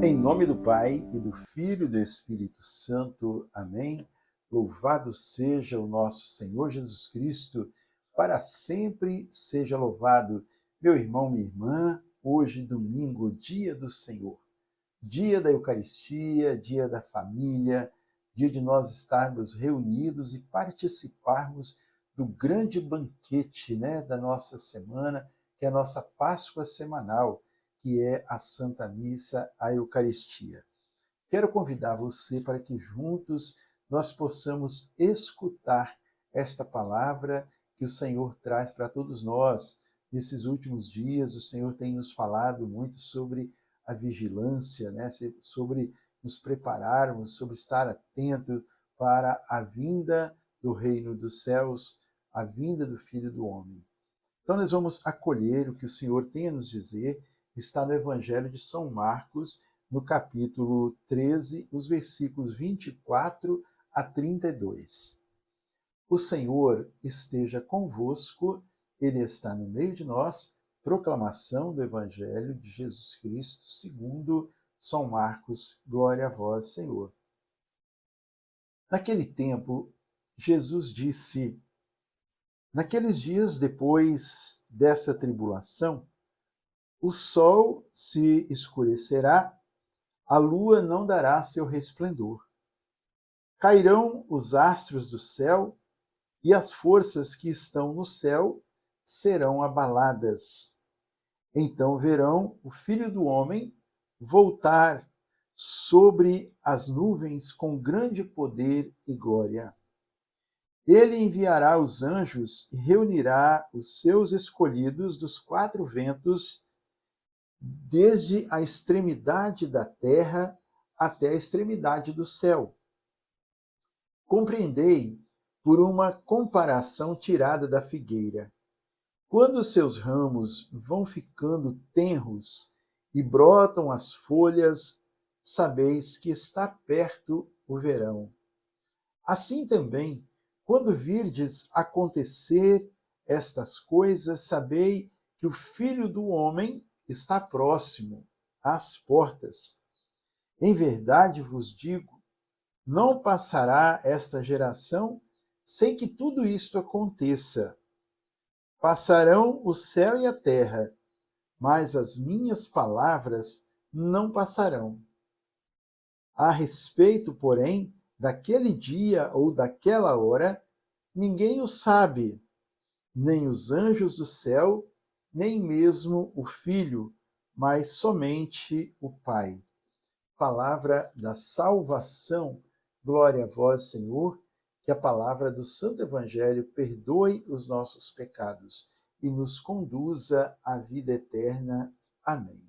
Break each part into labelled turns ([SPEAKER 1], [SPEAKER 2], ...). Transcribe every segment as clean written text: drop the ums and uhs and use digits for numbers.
[SPEAKER 1] Em nome do Pai, e do Filho e do Espírito Santo. Amém. Louvado seja o nosso Senhor Jesus Cristo, para sempre seja louvado. Meu irmão, minha irmã, hoje, domingo, dia do Senhor, dia da Eucaristia, dia da família, dia de nós estarmos reunidos e participarmos do grande banquete, da nossa semana, que é a nossa Páscoa semanal, que é a Santa Missa, a Eucaristia. Quero convidar você para que juntos nós possamos escutar esta palavra que o Senhor traz para todos nós. Nesses últimos dias, o Senhor tem nos falado muito sobre a vigilância, sobre nos prepararmos, sobre estar atento para a vinda do reino dos céus, a vinda do Filho do Homem. Então nós vamos acolher o que o Senhor tem a nos dizer. Está no Evangelho de São Marcos, no capítulo 13, os versículos 24 a 32. O Senhor esteja convosco, Ele está no meio de nós. Proclamação do Evangelho de Jesus Cristo, segundo São Marcos. Glória a vós, Senhor. Naquele tempo, Jesus disse: naqueles dias depois dessa tribulação, o sol se escurecerá, a lua não dará seu resplendor. Cairão os astros do céu e as forças que estão no céu serão abaladas. Então verão o Filho do Homem voltar sobre as nuvens com grande poder e glória. Ele enviará os anjos e reunirá os seus escolhidos dos quatro ventos, desde a extremidade da terra até a extremidade do céu. Compreendei por uma comparação tirada da figueira. Quando os seus ramos vão ficando tenros e brotam as folhas, sabeis que está perto o verão. Assim também, quando virdes acontecer estas coisas, sabei que o Filho do Homem está próximo, às portas. Em verdade vos digo, não passará esta geração sem que tudo isto aconteça. Passarão o céu e a terra, mas as minhas palavras não passarão. A respeito, porém, daquele dia ou daquela hora, ninguém o sabe, nem os anjos do céu, nem mesmo o Filho, mas somente o Pai. Palavra da salvação. Glória a vós, Senhor, que a palavra do Santo Evangelho perdoe os nossos pecados e nos conduza à vida eterna. Amém.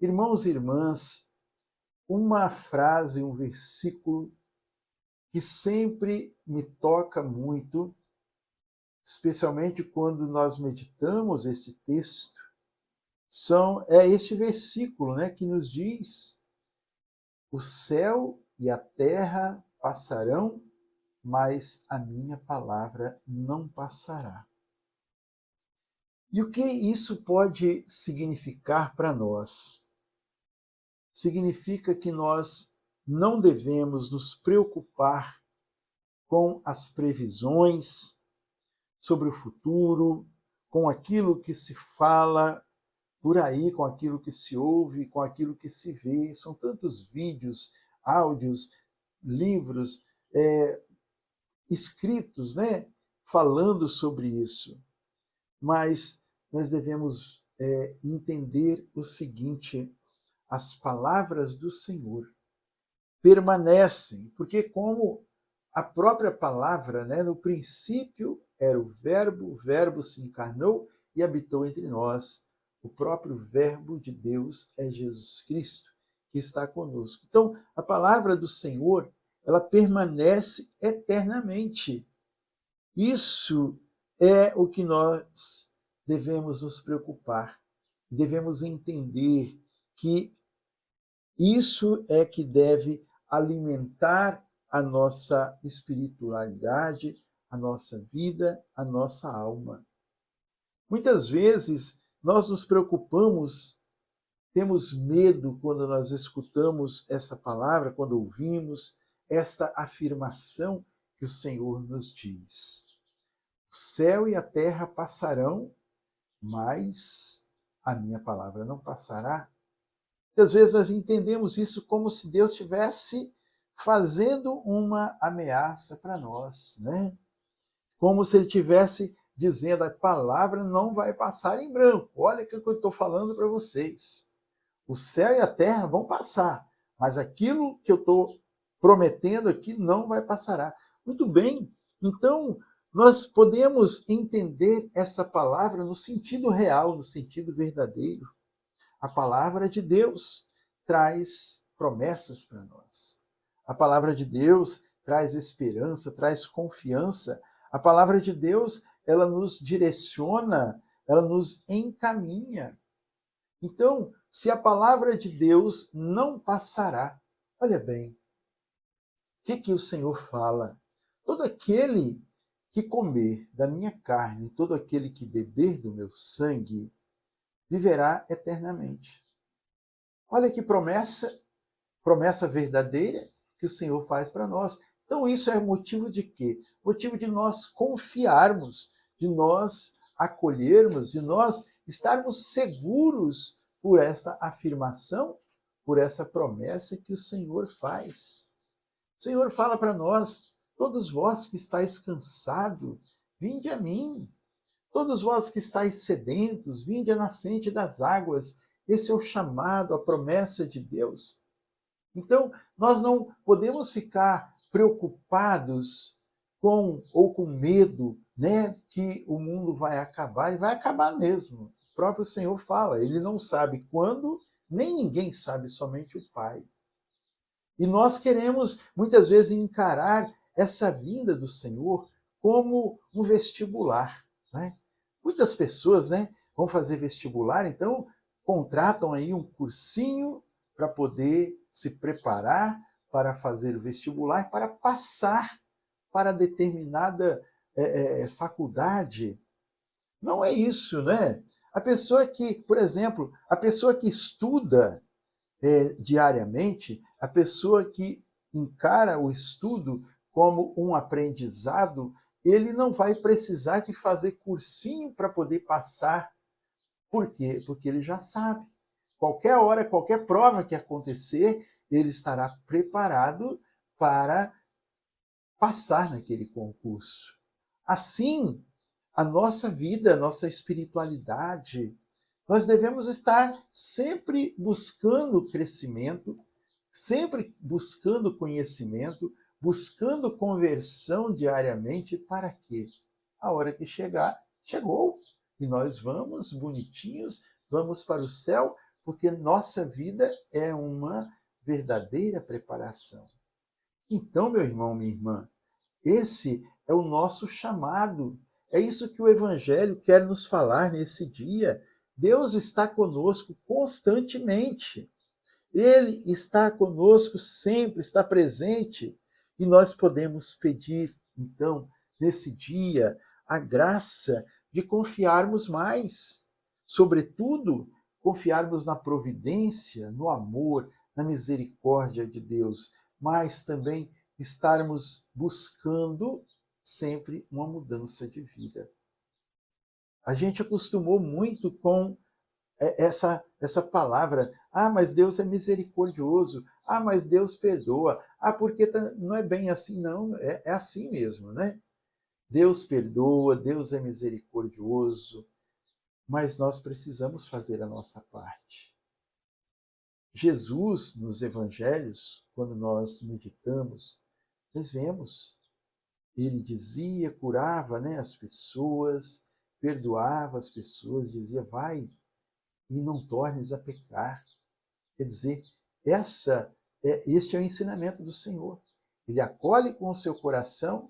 [SPEAKER 1] Irmãos e irmãs, uma frase, um versículo que sempre me toca muito, especialmente quando nós meditamos esse texto, é este versículo, que nos diz: o céu e a terra passarão, mas a minha palavra não passará. E o que isso pode significar para nós? Significa que nós não devemos nos preocupar com as previsões sobre o futuro, com aquilo que se fala por aí, com aquilo que se ouve, com aquilo que se vê. São tantos vídeos, áudios, livros escritos, falando sobre isso. Mas nós devemos entender o seguinte: as palavras do Senhor permanecem, porque como a própria palavra, no princípio era o Verbo se encarnou e habitou entre nós. O próprio Verbo de Deus é Jesus Cristo, que está conosco. Então, a palavra do Senhor, ela permanece eternamente. Isso é o que nós devemos nos preocupar. Devemos entender que isso é que deve alimentar a nossa espiritualidade, a nossa vida, a nossa alma. Muitas vezes nós nos preocupamos Temos medo quando nós escutamos essa palavra, quando ouvimos esta afirmação que o Senhor nos diz. O céu e a terra passarão, mas a minha palavra não passará. Às vezes nós entendemos isso como se Deus estivesse fazendo uma ameaça para nós, né? Como se ele estivesse dizendo: a palavra não vai passar em branco. Olha o que eu estou falando para vocês. O céu e a terra vão passar, mas aquilo que eu estou prometendo aqui não vai passar. Muito bem, então nós podemos entender essa palavra no sentido real, no sentido verdadeiro. A palavra de Deus traz promessas para nós. A palavra de Deus traz esperança, traz confiança. A palavra de Deus, ela nos direciona, ela nos encaminha. Então, se a palavra de Deus não passará, olha bem, o que o Senhor fala? Todo aquele que comer da minha carne, todo aquele que beber do meu sangue, viverá eternamente. Olha que promessa verdadeira que o Senhor faz para nós. Então isso é motivo de quê? Motivo de nós confiarmos, de nós acolhermos, de nós estarmos seguros por esta afirmação, por essa promessa que o Senhor faz. O Senhor fala para nós: todos vós que estáis cansados, vinde a mim. Todos vós que estáis sedentos, vinde à nascente das águas. Esse é o chamado, a promessa de Deus. Então, nós não podemos ficar preocupados com medo, né, que o mundo vai acabar, e vai acabar mesmo. O próprio Senhor fala, ele não sabe quando, nem ninguém sabe, somente o Pai. E nós queremos, muitas vezes, encarar essa vinda do Senhor como um vestibular, né? Muitas pessoas, né, vão fazer vestibular, então contratam aí um cursinho para poder se preparar para fazer o vestibular, para passar para determinada faculdade. Não é isso, né? A pessoa que, por exemplo, a pessoa que estuda diariamente, a pessoa que encara o estudo como um aprendizado, ele não vai precisar de fazer cursinho para poder passar. Por quê? Porque ele já sabe. Qualquer hora, qualquer prova que acontecer, ele estará preparado para passar naquele concurso. Assim, a nossa vida, a nossa espiritualidade, nós devemos estar sempre buscando crescimento, sempre buscando conhecimento, buscando conversão diariamente. Para quê? A hora que chegar, chegou. E nós vamos bonitinhos, vamos para o céu, porque nossa vida é uma verdadeira preparação. Então, meu irmão, minha irmã, esse é o nosso chamado. É isso que o Evangelho quer nos falar nesse dia. Deus está conosco constantemente. Ele está conosco sempre, está presente. E nós podemos pedir, então, nesse dia, a graça de confiarmos mais. Sobretudo, confiarmos na providência, no amor, na misericórdia de Deus, mas também estarmos buscando sempre uma mudança de vida. A gente acostumou muito com essa palavra: ah, mas Deus é misericordioso, ah, mas Deus perdoa, ah, porque não é bem assim, não, é assim mesmo, né? Deus perdoa, Deus é misericordioso, mas nós precisamos fazer a nossa parte. Jesus, nos evangelhos, quando nós meditamos, nós vemos, ele dizia, curava, né, as pessoas, perdoava as pessoas, dizia: vai e não tornes a pecar. Quer dizer, este é o ensinamento do Senhor. Ele acolhe com o seu coração,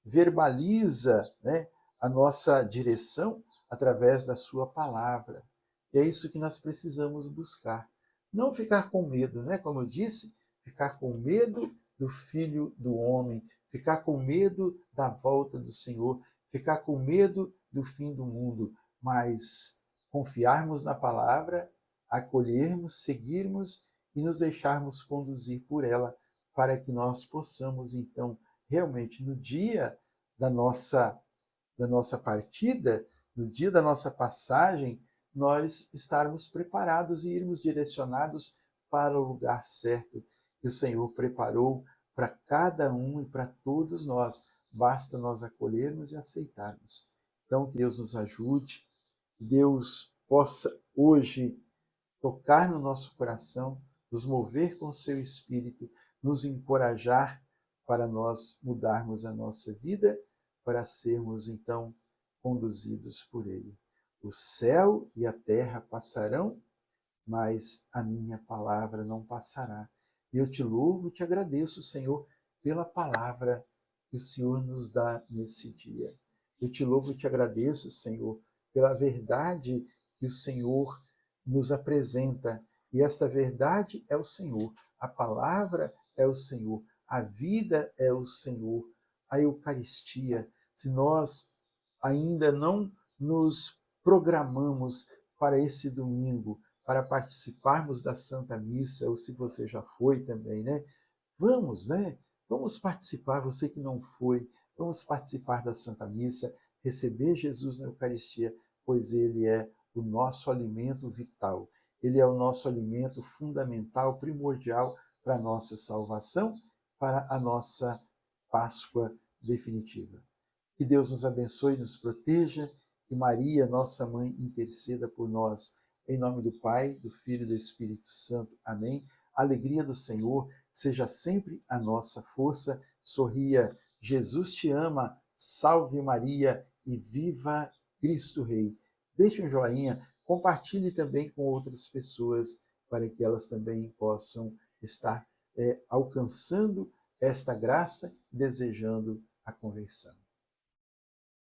[SPEAKER 1] verbaliza, né, a nossa direção através da sua palavra. E é isso que nós precisamos buscar. Não ficar com medo, né? Como eu disse, ficar com medo do Filho do Homem, ficar com medo da volta do Senhor, ficar com medo do fim do mundo, mas confiarmos na palavra acolhermos, seguirmos e nos deixarmos conduzir por ela, para que nós possamos, então, realmente, no dia da nossa partida, no dia da nossa passagem, nós estarmos preparados e irmos direcionados para o lugar certo que o Senhor preparou para cada um e para todos nós. Basta nós acolhermos e aceitarmos. Então, que Deus nos ajude, que Deus possa hoje tocar no nosso coração, nos mover com o seu Espírito, nos encorajar para nós mudarmos a nossa vida, para sermos então conduzidos por Ele. O céu e a terra passarão, mas a minha palavra não passará. E eu te louvo e te agradeço, Senhor, pela palavra que o Senhor nos dá nesse dia. Eu te louvo e te agradeço, Senhor, pela verdade que o Senhor nos apresenta. E esta verdade é o Senhor, a palavra é o Senhor, a vida é o Senhor, a Eucaristia. Se nós ainda não nos programamos para esse domingo, para participarmos da Santa Missa, ou se você já foi também, né? Vamos, né? Vamos participar, você que não foi, vamos participar da Santa Missa, receber Jesus na Eucaristia, pois Ele é o nosso alimento vital. Ele é o nosso alimento fundamental, primordial para a nossa salvação, para a nossa Páscoa definitiva. Que Deus nos abençoe e nos proteja, que Maria, nossa mãe, interceda por nós. Em nome do Pai, do Filho e do Espírito Santo. Amém. A alegria do Senhor seja sempre a nossa força. Sorria, Jesus te ama, salve Maria e viva Cristo Rei. Deixe um joinha, compartilhe também com outras pessoas, para que elas também possam estar alcançando esta graça, desejando a conversão.